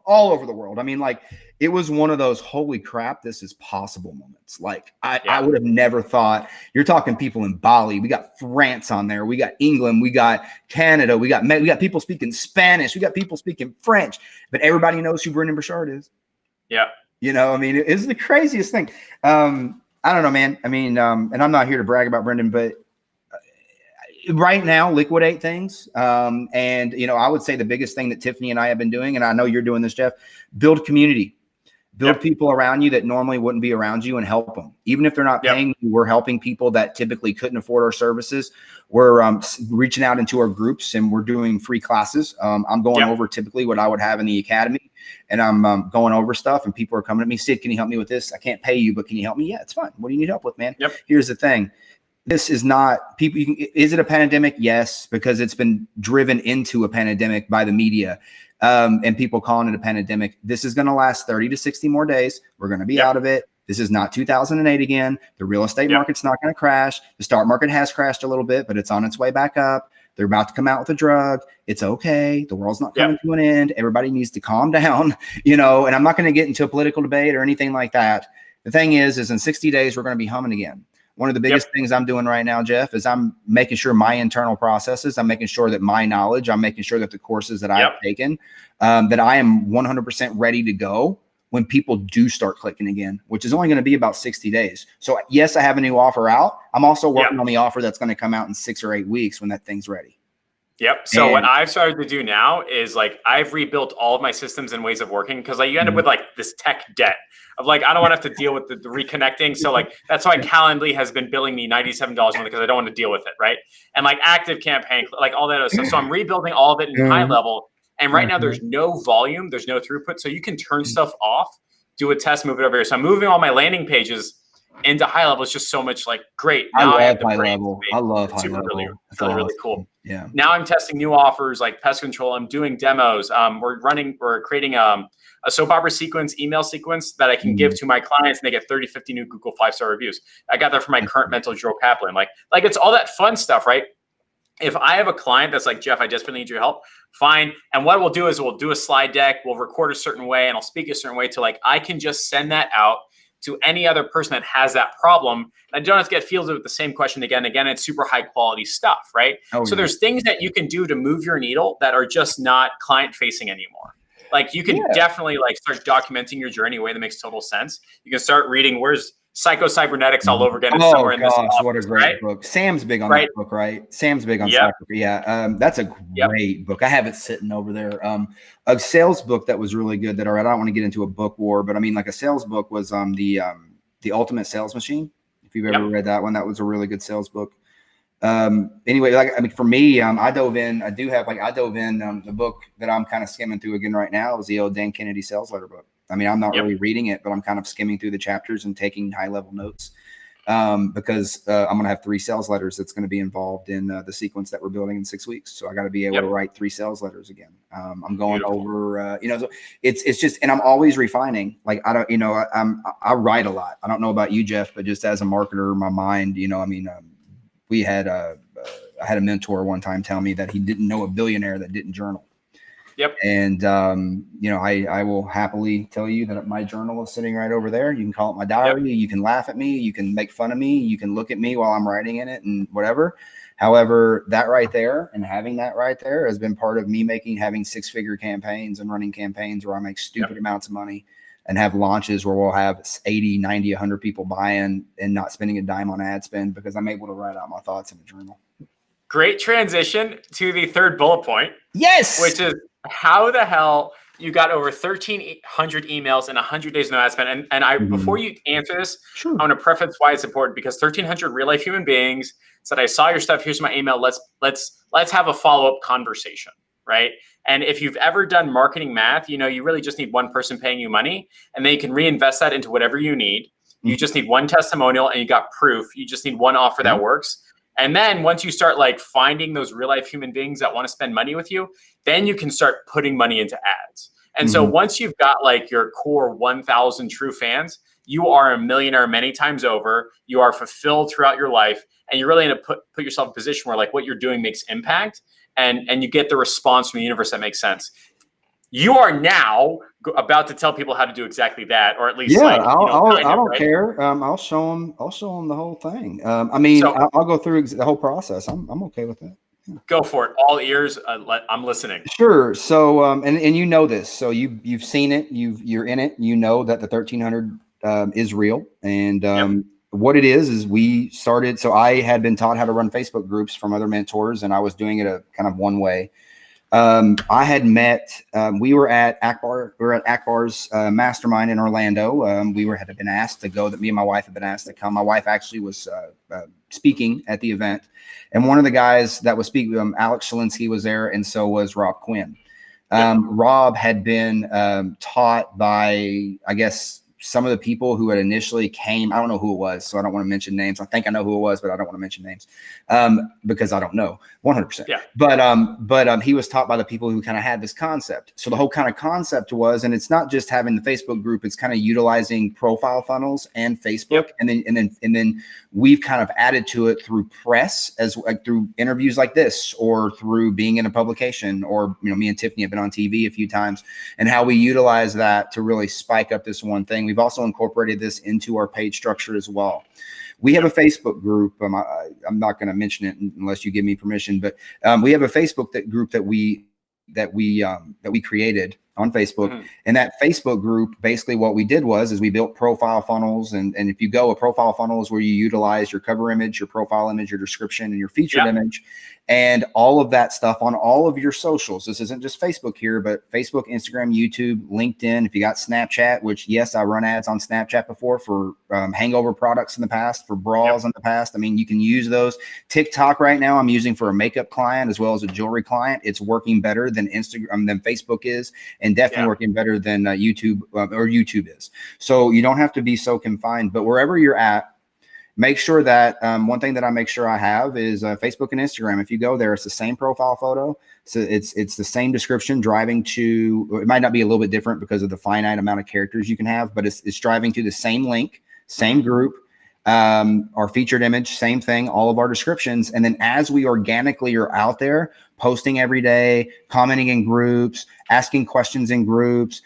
I mean, like, it was one of those holy crap, this is possible moments. Like, I would have never thought. You're talking people in Bali. We got France on there. We got England. We got Canada. We got people speaking Spanish. We got people speaking French. But everybody knows who Brendan Burchard is. Yeah. I mean, it's the craziest thing. I don't know, man. I mean, and I'm not here to brag about Brendan, but right now, liquidate things. And, I would say the biggest thing that Tiffany and I have been doing, and I know you're doing this, Jeff, build community, build people around you that normally wouldn't be around you, and help them. Even if they're not paying you, we're helping people that typically couldn't afford our services. We're reaching out into our groups, and we're doing free classes. I'm going over typically what I would have in the academy, and I'm going over stuff, and people are coming at me, Sid, can you help me with this? I can't pay you, but can you help me? Yeah, it's fine. What do you need help with, man? Here's the thing. This is not people. Is it a pandemic? Yes, because it's been driven into a pandemic by the media, and people calling it a pandemic. This is going to last 30 to 60 more days. We're going to be out of it. This is not 2008 again. The real estate market's not going to crash. The stock market has crashed a little bit, but it's on its way back up. They're about to come out with a drug. It's okay. The world's not coming to an end. Everybody needs to calm down, and I'm not going to get into a political debate or anything like that. The thing is in 60 days, we're going to be humming again. One of the biggest things I'm doing right now, Jeff, is I'm making sure my internal processes, I'm making sure that my knowledge, I'm making sure that the courses that I've taken, that I am 100% ready to go when people do start clicking again, which is only going to be about 60 days. So yes, I have a new offer out. I'm also working on the offer that's going to come out in 6 or 8 weeks when that thing's ready. So what I've started to do now is like I've rebuilt all of my systems and ways of working, because like you end up with like this tech debt of like I don't want to have to deal with the reconnecting. So like that's why Calendly has been billing me $97 a month, because I don't want to deal with it, right? And like Active Campaign, like all that other stuff. So I'm rebuilding all of it in high level. And right now there's no volume, there's no throughput, so you can turn stuff off, do a test, move it over here. So I'm moving all my landing pages into high level. It's just so much like great. Now I love high level. I love high level. It's really cool. Yeah. Now I'm testing new offers like pest control. I'm doing demos. We're creating a soap opera sequence, email sequence that I can give to my clients, and they get 30, 50 new Google 5-star reviews. I got that from my current mentor, Joe Kaplan. Like it's all that fun stuff, right? If I have a client that's like, Jeff, I desperately need your help, fine. And what we'll do is we'll do a slide deck, we'll record a certain way, and I'll speak a certain way to like, I can just send that out. to any other person that has that problem. I don't have to get fielded with the same question again and again. It's super high quality stuff, right? So there's things that you can do to move your needle that are just not client facing anymore. Like you can definitely like start documenting your journey in a way that makes total sense. You can start reading where's Psycho-Cybernetics all over again. It's somewhere in this office, what a great book. Sam's big on that book, right? Sam's big on Psycho. Yeah. That's a great book. I have it sitting over there. A sales book that was really good that I don't want to get into a book war, but I mean like a sales book was the Ultimate Sales Machine. If you've ever read that one, that was a really good sales book. Anyway, like, I mean, for me, I dove in, the book that I'm kind of skimming through again right now is the old Dan Kennedy sales letter book. I mean, I'm not really reading it, but I'm kind of skimming through the chapters and taking high level notes, because, I'm going to have 3 sales letters that's going to be involved in the sequence that we're building in 6 weeks. So I got to be able to write 3 sales letters again. I'm going over, so it's just, and I'm always refining. Like, I don't, I write a lot. I don't know about you, Jeff, but just as a marketer, my mind, we had I had a mentor one time tell me that he didn't know a billionaire that didn't journal. And, I will happily tell you that my journal is sitting right over there. You can call it my diary. You can laugh at me. You can make fun of me. You can look at me while I'm writing in it and whatever. However, that right there and having that right there has been part of me having 6-figure campaigns and running campaigns where I make stupid amounts of money and have launches where we'll have 80, 90, 100 people buying and not spending a dime on ad spend because I'm able to write out my thoughts in a journal. Great transition to the third bullet point. Yes. Which is how the hell you got over 1,300 emails in 100 days no ad spend. And I, before you answer this, I want to preface why it's important, because 1,300 real life human beings said, I saw your stuff. Here's my email. Let's have a follow-up conversation. Right. And if you've ever done marketing math, you really just need one person paying you money, and then you can reinvest that into whatever you need. You just need one testimonial and you got proof. You just need one offer that works. And then once you start like finding those real life human beings that want to spend money with you, then you can start putting money into ads. And so once you've got like your core 1,000 true fans, you are a millionaire many times over. You are fulfilled throughout your life, and you're really going to put yourself in a position where like what you're doing makes impact, and you get the response from the universe that makes sense. You are now about to tell people how to do exactly that, or at least I don't care. I'll show them the whole thing. I'll go through the whole process. I'm okay with that. Yeah. Go for it. All ears. I'm listening. Sure. So, and this. So you've seen it. You're in it. You know that the 1,300 is real, and what it is we started. So I had been taught how to run Facebook groups from other mentors, and I was doing it a kind of one way. I had met, we were at Akbar's mastermind in Orlando. Had been asked to go, that me and my wife had been asked to come. My wife actually was speaking at the event, and one of the guys that was speaking, Alex Shalinsky, was there, and so was Rob Quinn. Rob had been taught by, I guess, some of the people who had initially came. I don't know who it was, so I don't want to mention names. I think I know who it was, but I don't want to mention names because I don't know 100%. Yeah. But he was taught by the people who kind of had this concept. So the whole kind of concept was, and it's not just having the Facebook group, it's kind of utilizing profile funnels and Facebook. And then we've kind of added to it through press, as like through interviews like this, or through being in a publication, or, me and Tiffany have been on TV a few times, and how we utilize that to really spike up this one thing. We've also incorporated this into our page structure as well. We have a Facebook group. I'm not going to mention it unless you give me permission, but we have a Facebook group that we created on Facebook. And that Facebook group, basically what we did is we built profile funnels. And if you go, a profile funnel is where you utilize your cover image, your profile image, your description, and your featured image, and all of that stuff on all of your socials. This isn't just Facebook here, but Facebook, Instagram, YouTube, LinkedIn. If you got Snapchat, which, yes, I run ads on Snapchat before for hangover products in the past, for bras in the past. I mean, you can use those. TikTok right now I'm using for a makeup client as well as a jewelry client. It's working better than Instagram, than Facebook is, and definitely working better than YouTube or YouTube is. So you don't have to be so confined, but wherever you're at, make sure that one thing that I make sure I have is Facebook and Instagram. If you go there, it's the same profile photo. So it's the same description, driving to, it might not be a little bit different because of the finite amount of characters you can have, but it's driving to the same link, same group. Our featured image, same thing, all of our descriptions. And then as we organically are out there posting every day, commenting in groups, asking questions in groups,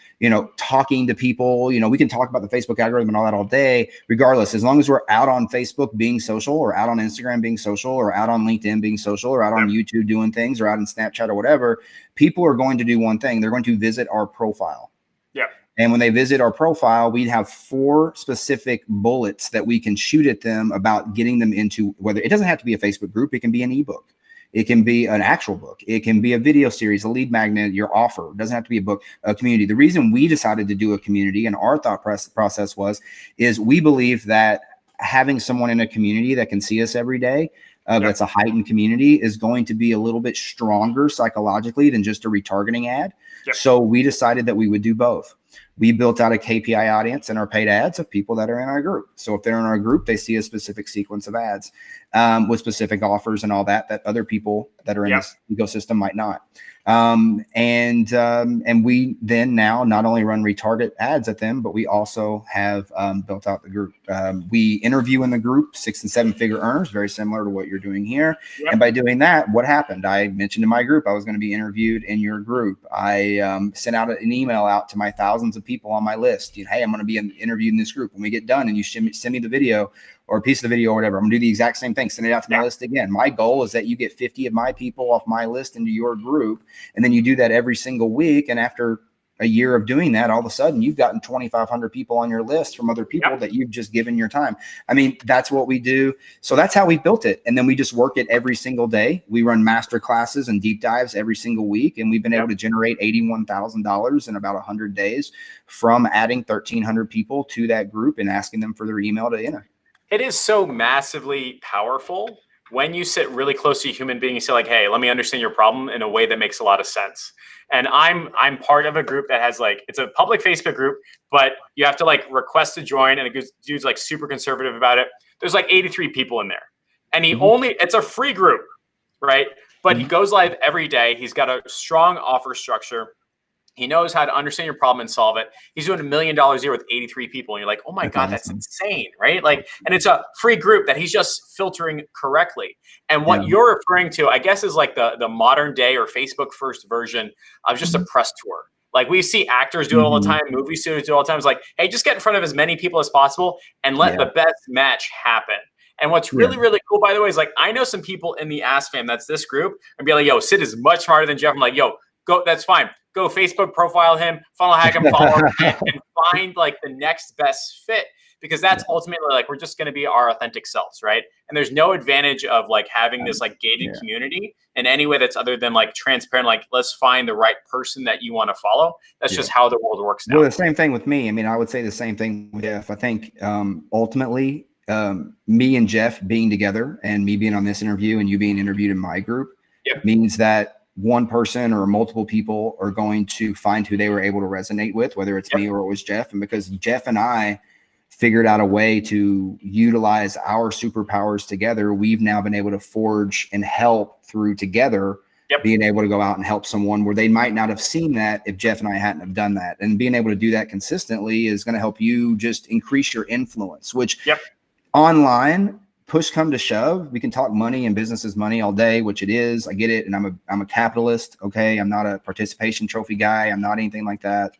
talking to people, we can talk about the Facebook algorithm and all that all day, regardless, as long as we're out on Facebook being social, or out on Instagram being social, or out on LinkedIn being social, or out on YouTube doing things, or out in Snapchat or whatever, people are going to do one thing. They're going to visit our profile. Yeah. And when they visit our profile, we have 4 specific bullets that we can shoot at them about getting them into, whether it doesn't have to be a Facebook group, it can be an ebook. It can be an actual book. It can be a video series, a lead magnet, your offer. It doesn't have to be a book, a community. The reason we decided to do a community, and our thought process is we believe that having someone in a community that can see us every day, that's a heightened community, is going to be a little bit stronger psychologically than just a retargeting ad. Yep. So we decided that we would do both. We built out a KPI audience in our paid ads of people that are in our group. So if they're in our group, they see a specific sequence of ads with specific offers and all that other people that are in this ecosystem might not. And we then now not only run retarget ads at them, but we also have built out the group. We interview in the group 6 and 7 figure earners, very similar to what you're doing here. Yep. And by doing that, what happened? I mentioned in my group, I was going to be interviewed in your group. I sent out an email out to my thousands of people on my list. Hey, I'm going to be interviewed in this group. When we get done and you send me the video or a piece of the video or whatever, I'm gonna do the exact same thing. Send it out to my list again. My goal is that you get 50 of my people off my list into your group. And then you do that every single week. And after a year of doing that, all of a sudden you've gotten 2,500 people on your list from other people that you've just given your time. I mean, that's what we do. So that's how we built it. And then we just work it every single day. We run master classes and deep dives every single week. And we've been able to generate $81,000 in about 100 days from adding 1,300 people to that group and asking them for their email to enter. It is so massively powerful when you sit really close to a human being and say, like, hey, let me understand your problem in a way that makes a lot of sense. And I'm part of a group that has it's a public Facebook group, but you have to request to join, and the dude's super conservative about it. There's 83 people in there, and it's a free group, right? But he goes live every day. He's got a strong offer structure. He knows how to understand your problem and solve it. He's doing $1 million a year with 83 people. And you're like, oh my God, that's insane, right? And it's a free group that he's just filtering correctly. And what you're referring to, I guess, is the modern day or Facebook first version of just a press tour. We see actors do it all the time, movie studios do it all the time. It's hey, just get in front of as many people as possible and let the best match happen. And what's really, really cool, by the way, is I know some people in the Ask Fam, that's this group, and be like, yo, Sid is much smarter than Jeff. I'm like, yo, go, that's fine. Go Facebook profile him, funnel hack him, follow him, and find the next best fit, because that's ultimately we're just going to be our authentic selves, right? And there's no advantage of having this gated community in any way that's other than transparent. Let's find the right person that you want to follow. That's just how the world works now. Well, the same thing with me. I mean, I would say the same thing with Jeff. I think ultimately, me and Jeff being together, and me being on this interview and you being interviewed in my group, means that one person or multiple people are going to find who they were able to resonate with, whether it's me or it was Jeff. And because Jeff and I figured out a way to utilize our superpowers together, we've now been able to forge and help through together, being able to go out and help someone where they might not have seen that if Jeff and I hadn't have done that. And being able to do that consistently is going to help you just increase your influence, which online, push come to shove, we can talk money and business is money all day, which it is. I get it. And I'm a capitalist. Okay. I'm not a participation trophy guy. I'm not anything like that.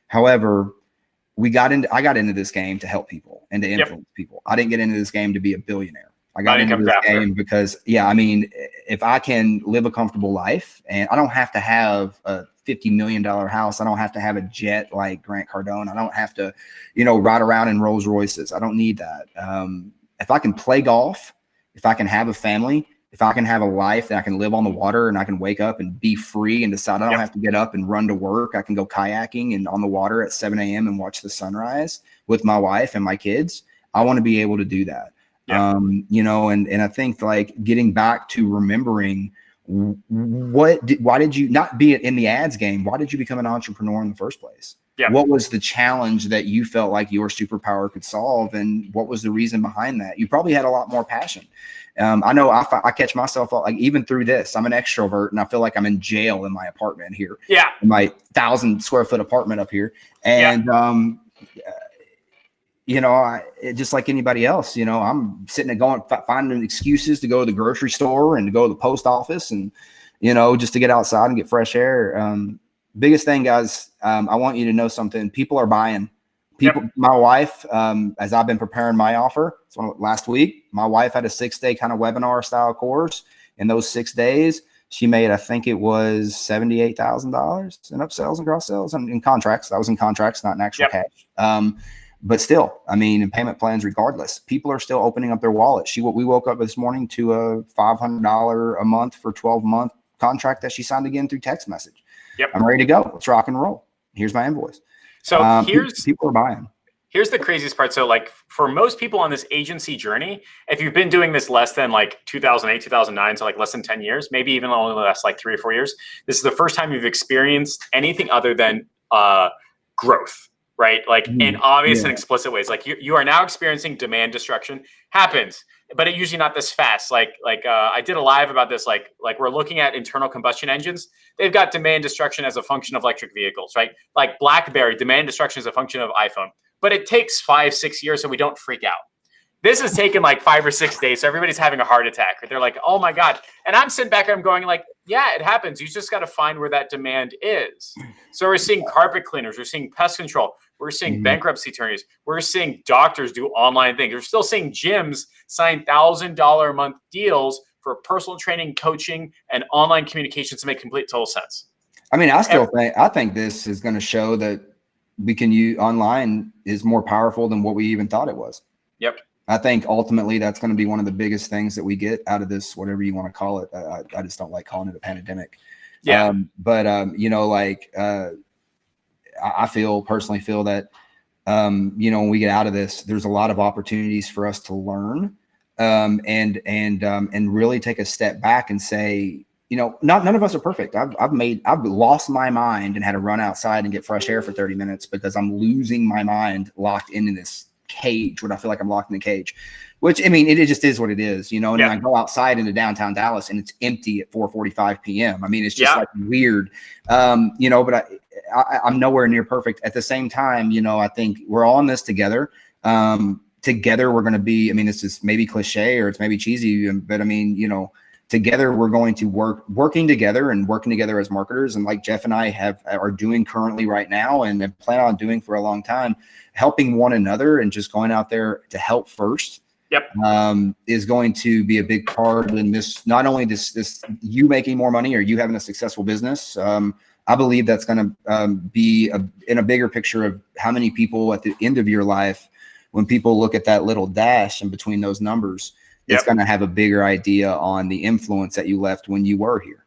However, I got into this game to help people and to influence people. I didn't get into this game to be a billionaire. I got into this game because, I mean, if I can live a comfortable life, and I don't have to have a $50 million house, I don't have to have a jet like Grant Cardone, I don't have to, ride around in Rolls Royces. I don't need that. If I can play golf, if I can have a family, if I can have a life that I can live on the water and I can wake up and be free and decide I don't have to get up and run to work. I can go kayaking and on the water at 7 a.m. and watch the sunrise with my wife and my kids. I want to be able to do that. And I think getting back to remembering why did you not be in the ads game? Why did you become an entrepreneur in the first place? What was the challenge that you felt like your superpower could solve? And what was the reason behind that? You probably had a lot more passion. I know I catch myself even through this, I'm an extrovert and I feel like I'm in jail in my apartment here. In my 1,000 square foot apartment up here. And just like anybody else, I'm sitting there finding excuses to go to the grocery store and to go to the post office and, just to get outside and get fresh air. Biggest thing, guys, I want you to know something. People are buying. My wife, as I've been preparing my offer, last week, my wife had a 6-day kind of webinar style course. In those 6 days, she made, I think it was $78,000 in upsells and cross sales and in contracts. That was in contracts, not in actual cash. But still, in payment plans, regardless, people are still opening up their wallet. We woke up this morning to a $500 a month for 12-month contract that she signed again through text message. I'm ready to go. Let's rock and roll. Here's my invoice. So people are buying. Here's the craziest part. So like for most people on this agency journey, if you've been doing this less than like 2008, 2009, so like less than 10 years, maybe even only the last like 3 or 4 years, this is the first time you've experienced anything other than growth, right? Like in obvious and explicit ways. Like you are now experiencing demand destruction. Happens, but it usually not this fast. Like I did a live about this. Like we're looking at internal combustion engines. They've got demand destruction as a function of electric vehicles, right? Like BlackBerry, demand destruction is a function of iPhone. But it takes 5-6 years, so we don't freak out. This has taken like 5 or 6 days, so everybody's having a heart attack. They're like, "Oh my god!" And I'm sitting back, I'm going like, "Yeah, it happens. You just got to find where that demand is." So we're seeing carpet cleaners, we're seeing pest control, we're seeing bankruptcy attorneys, we're seeing doctors do online things. We're still seeing gyms sign $1,000 a month deals for personal training, coaching, and online communications to make complete total sense. I think this is going to show that we can use online is more powerful than what we even thought it was. Yep. I think ultimately that's going to be one of the biggest things that we get out of this, whatever you want to call it. I just don't like calling it a pandemic. Yeah. I personally feel that, when we get out of this, there's a lot of opportunities for us to learn, and really take a step back and say, none of us are perfect. I've lost my mind and had to run outside and get fresh air for 30 minutes because I'm losing my mind locked into this cage when I feel like I'm locked in a cage, which, it just is what it is, and then I go outside into downtown Dallas and it's empty at 4:45 PM. It's just like weird, but I'm nowhere near perfect. At the same time, I think we're all in this together. Together we're going to be, this is maybe cliche or it's maybe cheesy, but together we're going to working together as marketers, and like Jeff and I are doing currently right now and plan on doing for a long time, helping one another and just going out there to help first. Is going to be a big part in this, not only this you making more money or you having a successful business. I believe that's going to be in a bigger picture of how many people at the end of your life, when people look at that little dash in between those numbers, it's going to have a bigger idea on the influence that you left when you were here.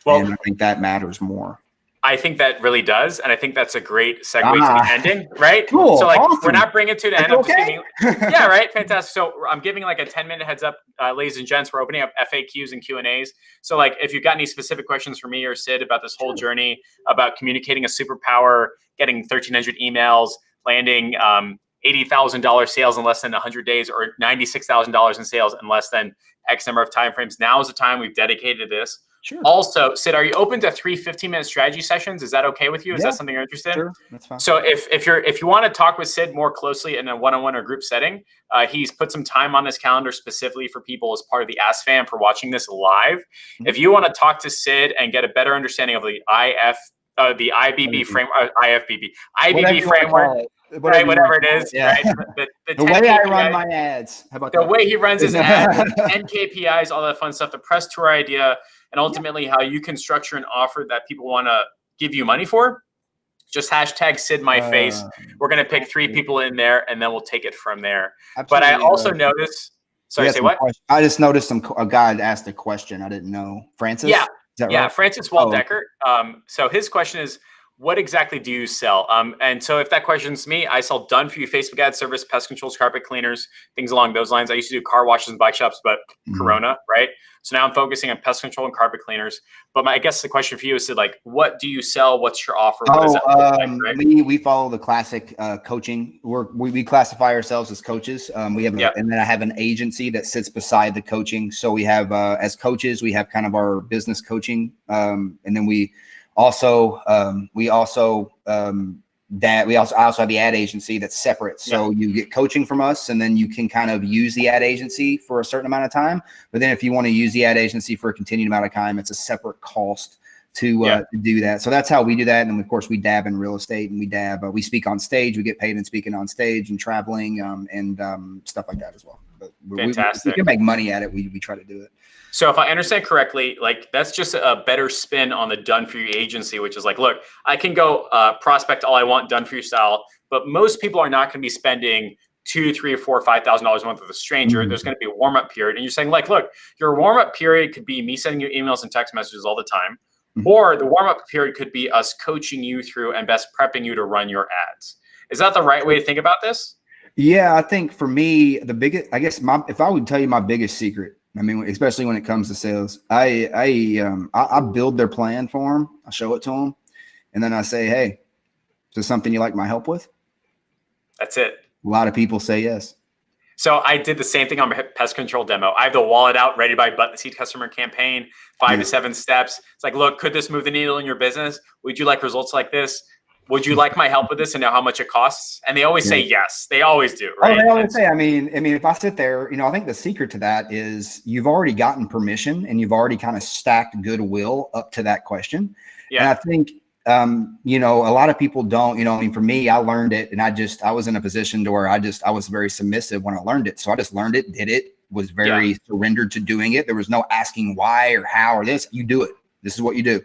Well, and I think that matters more. I think that really does. And I think that's a great segue to the ending, right? Cool. So awesome. We're not bringing it to the end. I'm just giving, yeah, right. Fantastic. So I'm giving like a 10-minute heads up, ladies and gents, we're opening up FAQs and Q&As. So if you've got any specific questions for me or Sid about this whole journey, about communicating a superpower, getting 1,300 emails, landing $80,000 sales in less than 100 days, or $96,000 in sales in less than X number of timeframes. Now is the time we've dedicated to this. Sure. Also, Sid, are you open to 3 15-minute strategy sessions? Is that okay with you? Is that something you're interested in? Sure, that's fine. So if you want to talk with Sid more closely in a one-on-one or group setting, he's put some time on this calendar specifically for people as part of the Ask Fam for watching this live. Mm-hmm. If you want to talk to Sid and get a better understanding of the IBB framework, IBB framework. Whatever it is, right? The way I run my ads. How about the way he runs his ads, 10 KPIs, all that fun stuff, the press tour idea, and ultimately how you can structure an offer that people want to give you money for. Just hashtag SidMyFace. We're going to pick 3 people in there, and then we'll take it from there. Absolutely. But I also noticed. Sorry, say what? I just noticed a guy had asked a question I didn't know. Francis? Yeah. Is that right? Yeah, Francis Waldecker. So his question is, what exactly do you sell? And so if that question's me, I sell done for you Facebook ad service, pest controls, carpet cleaners, things along those lines. I used to do car washes and bike shops, but Corona, right? So now I'm focusing on pest control and carpet cleaners. But I guess the question for you is, what do you sell? What's your offer? What does that look like, right? We follow the classic coaching. We classify ourselves as coaches. We have, and then I have an agency that sits beside the coaching. So we have, as coaches, we have kind of our business coaching, and then we also that I also have the ad agency that's separate. So you get coaching from us, and then you can kind of use the ad agency for a certain amount of time. But then if you want to use the ad agency for a continued amount of time, it's a separate cost to do that. So that's how we do that. And then of course we dab in real estate, and we speak on stage. We get paid in speaking on stage and traveling and stuff like that as well. But Fantastic. We can make money at it. We try to do it. So if I understand correctly, like that's just a better spin on the done for you agency, which is like, look, I can go prospect all I want, done for you style, but most people are not going to be spending $2,000, $3,000, $4,000, $5,000 a month with a stranger. There's going to be a warm up period, and you're saying like, look, your warm up period could be me sending you emails and text messages all the time, or the warm up period could be us coaching you through and best prepping you to run your ads. Is that the right way to think about this? Yeah, I think for me, the biggest, I guess if I would tell you my biggest secret, I mean, especially when it comes to sales, I build their plan for them. I show it to them, and then I say, "Hey, is there something you like my help with?" That's it. A lot of people say yes. So I did the same thing on my pest control demo. I have the wallet out, ready to buy button seat customer campaign, 5 to 7 steps. It's like, look, could this move the needle in your business? Would you like results like this? Would you like my help with this and know how much it costs? And they always say yes. They always do, right? Oh, they always say, I mean, if I sit there, I think the secret to that is you've already gotten permission and you've already kind of stacked goodwill up to that question. Yeah. And I think, a lot of people don't, I mean, for me, I learned it, and I was in a position to where I was very submissive when I learned it. So I just learned it, did it, was very surrendered to doing it. There was no asking why or how or this. You do it. This is what you do.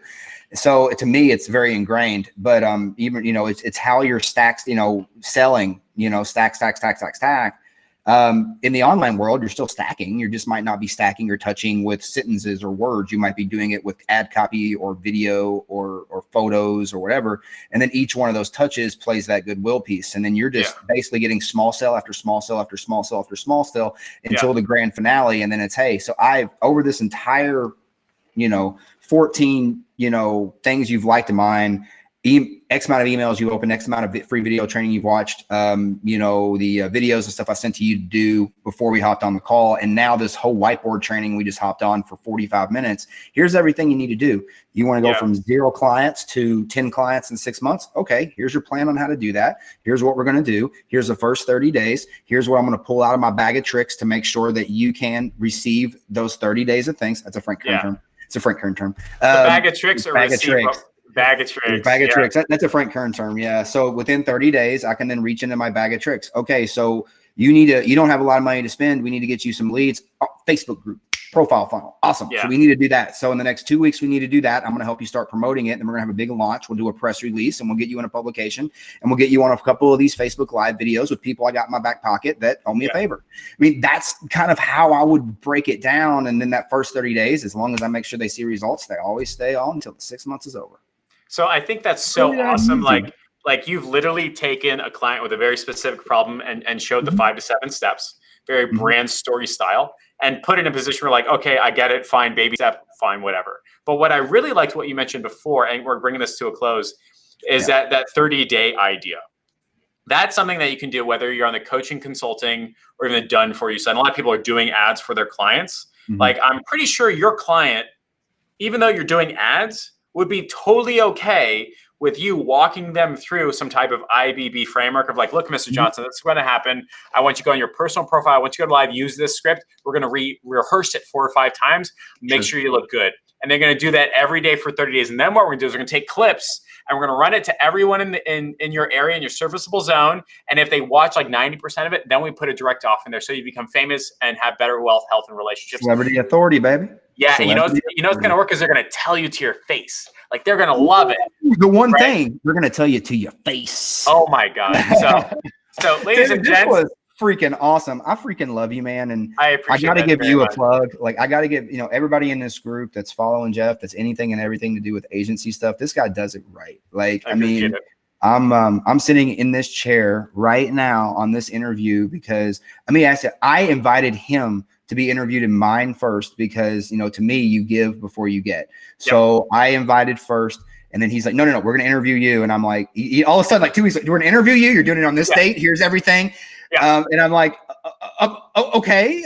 So to me, it's very ingrained, but even, it's how you're stacks, selling, stack. In the online world, you're still stacking. You just might not be stacking or touching with sentences or words. You might be doing it with ad copy or video or photos or whatever. And then each one of those touches plays that goodwill piece. And then you're just basically getting small sale after small sale after small sale after small sale until the grand finale. And then it's, hey, so I've over this entire, 14, things you've liked of mine, X amount of emails you open, X amount of free video training you've watched, the videos and stuff I sent to you to do before we hopped on the call. And now this whole whiteboard training we just hopped on for 45 minutes. Here's everything you need to do. You want to go from 0 clients to 10 clients in 6 months. Okay, here's your plan on how to do that. Here's what we're going to do. Here's the first 30 days. Here's what I'm going to pull out of my bag of tricks to make sure that you can receive those 30 days of things. That's a Frank Kern term. It's a Frank Kern term. Bag of tricks or bag of tricks. Bag of tricks. Bag of tricks. That's a Frank Kern term. Yeah. So within 30 days, I can then reach into my bag of tricks. Okay. So you don't have a lot of money to spend. We need to get you some leads. Oh, Facebook group, profile funnel. Awesome. Yeah. So we need to do that. So in the next 2 weeks, we need to do that. I'm going to help you start promoting it. Then we're going to have a big launch. We'll do a press release, and we'll get you in a publication, and we'll get you on a couple of these Facebook Live videos with people I got in my back pocket that owe me a favor. I mean, that's kind of how I would break it down. And then that first 30 days, as long as I make sure they see results, they always stay on until the 6 months is over. So I think that's so awesome. Like you've literally taken a client with a very specific problem and showed the 5 to 7 steps, very brand story style, and put in a position where like, okay, I get it. Fine, baby step, fine, whatever. But what I really liked what you mentioned before, and we're bringing this to a close, is that 30-day idea. That's something that you can do whether you're on the coaching, consulting, or even the done for you side. A lot of people are doing ads for their clients. Like I'm pretty sure your client, even though you're doing ads, would be totally okay with you walking them through some type of IBB framework of like, look, Mr. Johnson, that's going to happen. I want you to go on your personal profile. I want you to go live, use this script. We're going to rehearse it 4 or 5 times. Make sure you look good. And they're going to do that every day for 30 days. And then what we're going to do is we're going to take clips and we're going to run it to everyone in your area, in your serviceable zone. And if they watch like 90% of it, then we put a direct off in there. So you become famous and have better wealth, health, and relationships. Celebrity authority, baby. Yeah, and you know what's going to work is they're going to tell you to your face. Like they're going to love it. The one thing they're going to tell you to your face. Oh my God. So ladies and gents, was freaking awesome. I freaking love you, man. And I got to give you a plug. Like I got to give, everybody in this group that's following Jeff, that's anything and everything to do with agency stuff. This guy does it right. Like, I mean, I'm sitting in this chair right now on this interview because I invited him to be interviewed in mine first because, to me, you give before you get. So I invited first. And then he's like, no, we're going to interview you. And I'm like, all of a sudden, like 2 weeks, we're going to interview you. You're doing it on this date. Here's everything. And I'm like, okay,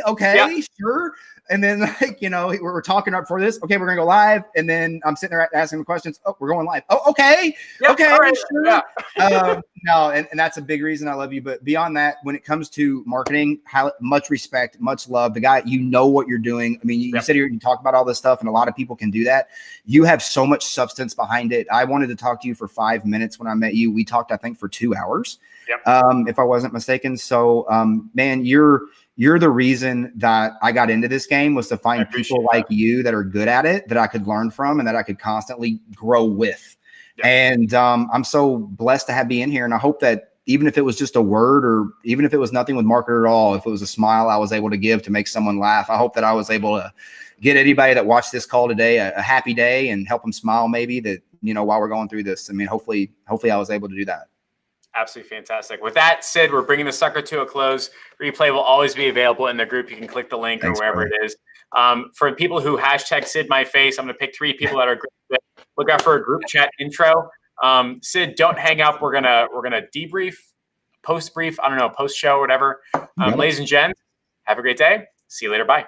sure. And then, like, we're talking right before this. Okay, we're gonna go live. And then I'm sitting there asking the questions. Oh, we're going live. Oh, okay. Yep, Okay. right. Sure. Yeah. No, and that's a big reason I love you. But beyond that, when it comes to marketing, much respect, much love. The guy, you know what you're doing. I mean, you sit here and you talk about all this stuff, and a lot of people can do that. You have so much substance behind it. I wanted to talk to you for 5 minutes when I met you. We talked, I think, for 2 hours, if I wasn't mistaken. So, man, you're the reason that I got into this game, was to find people like you that are good at it, that I could learn from and that I could constantly grow with. Yeah. And I'm so blessed to be in here. And I hope that even if it was just a word, or even if it was nothing with marketer at all, if it was a smile I was able to give to make someone laugh, I hope that I was able to get anybody that watched this call today a happy day and help them smile, maybe, that, while we're going through this. I mean, hopefully I was able to do that. Absolutely fantastic. With that, Sid, we're bringing the sucker to a close. Replay will always be available in the group. You can click the link or wherever it is. For people who hashtag Sid my face, I'm going to pick 3 people that are great. Look out for a group chat intro. Sid, don't hang up. We're gonna debrief, post brief. I don't know, post show, whatever. Ladies and gents, have a great day. See you later. Bye.